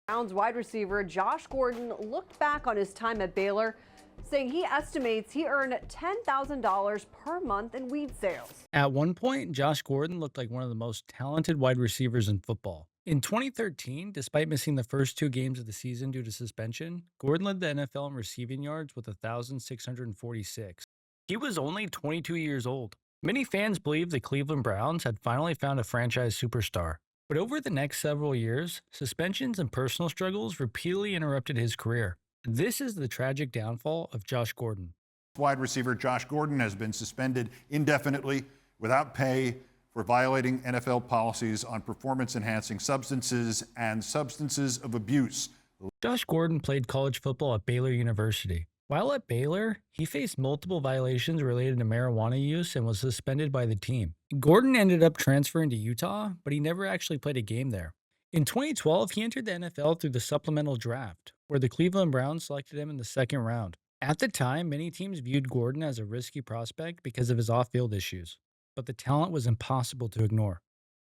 Browns wide receiver Josh Gordon looked back on his time at Baylor, saying he estimates he earned $10,000 per month in weed sales. At one point, Josh Gordon looked like one of the most talented wide receivers in football. In 2013, despite missing the first two games of the season due to suspension, Gordon led the NFL in receiving yards with 1,646. He was only 22 years old. Many fans believed the Cleveland Browns had finally found a franchise superstar. But over the next several years, suspensions and personal struggles repeatedly interrupted his career. This is the tragic downfall of Josh Gordon. Wide receiver Josh Gordon has been suspended indefinitely without pay for violating NFL policies on performance-enhancing substances and substances of abuse. Josh Gordon played college football at Baylor University. While at Baylor, he faced multiple violations related to marijuana use and was suspended by the team. Gordon ended up transferring to Utah, but he never actually played a game there. In 2012, he entered the NFL through the supplemental draft, where the Cleveland Browns selected him in the second round. At the time, many teams viewed Gordon as a risky prospect because of his off-field issues, but the talent was impossible to ignore.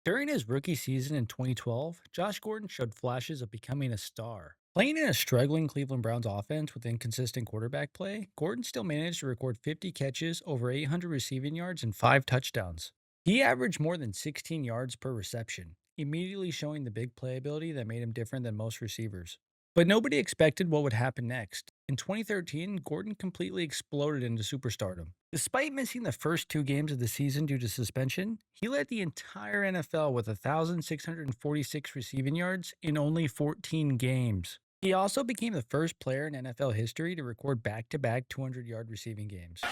During his rookie season in 2012, Josh Gordon showed flashes of becoming a star. Playing in a struggling Cleveland Browns offense with inconsistent quarterback play, Gordon still managed to record 50 catches, over 800 receiving yards, and 5 touchdowns. He averaged more than 16 yards per reception, immediately showing the big playability that made him different than most receivers. But nobody expected what would happen next. In 2013, Gordon completely exploded into superstardom. Despite missing the first two games of the season due to suspension, he led the entire NFL with 1,646 receiving yards in only 14 games. He also became the first player in NFL history to record back-to-back 200-yard receiving games.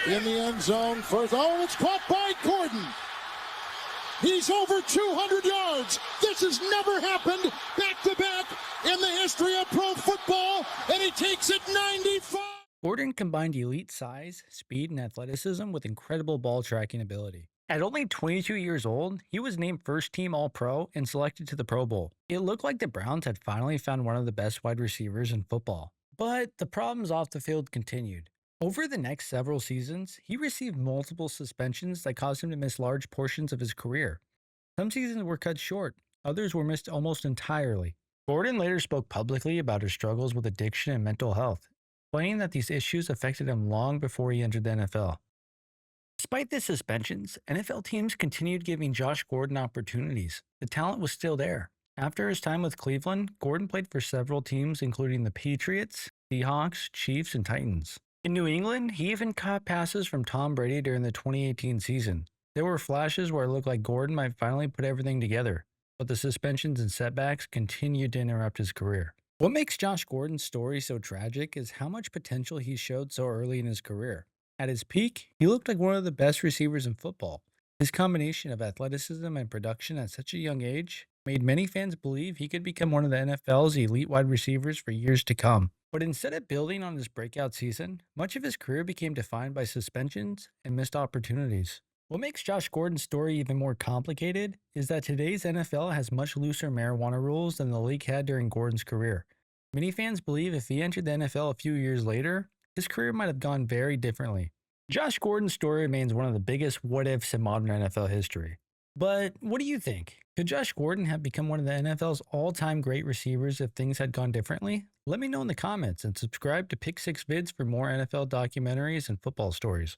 In the end zone for it's caught by Gordon. He's over 200 yards. This has never happened back-to-back in the history of pro football, and he takes it 95. Gordon combined elite size, speed, and athleticism with incredible ball tracking ability. At only 22 years old, he was named first-team All-Pro and selected to the Pro Bowl. It looked like the Browns had finally found one of the best wide receivers in football. But the problems off the field continued. Over the next several seasons, he received multiple suspensions that caused him to miss large portions of his career. Some seasons were cut short, others were missed almost entirely. Gordon later spoke publicly about his struggles with addiction and mental health, explaining that these issues affected him long before he entered the NFL. Despite the suspensions, NFL teams continued giving Josh Gordon opportunities. The talent was still there. After his time with Cleveland, Gordon played for several teams including the Patriots, Seahawks, Chiefs, and Titans. In New England, he even caught passes from Tom Brady during the 2018 season. There were flashes where it looked like Gordon might finally put everything together, but the suspensions and setbacks continued to interrupt his career. What makes Josh Gordon's story so tragic is how much potential he showed so early in his career. At his peak, he looked like one of the best receivers in football. His combination of athleticism and production at such a young age made many fans believe he could become one of the NFL's elite wide receivers for years to come. But instead of building on his breakout season, much of his career became defined by suspensions and missed opportunities. What makes Josh Gordon's story even more complicated is that today's NFL has much looser marijuana rules than the league had during Gordon's career. Many fans believe if he entered the NFL a few years later, his career might have gone very differently. Josh Gordon's story remains one of the biggest what-ifs in modern NFL history. But what do you think? Could Josh Gordon have become one of the NFL's all-time great receivers if things had gone differently? Let me know in the comments and subscribe to Pick 6 Vids for more NFL documentaries and football stories.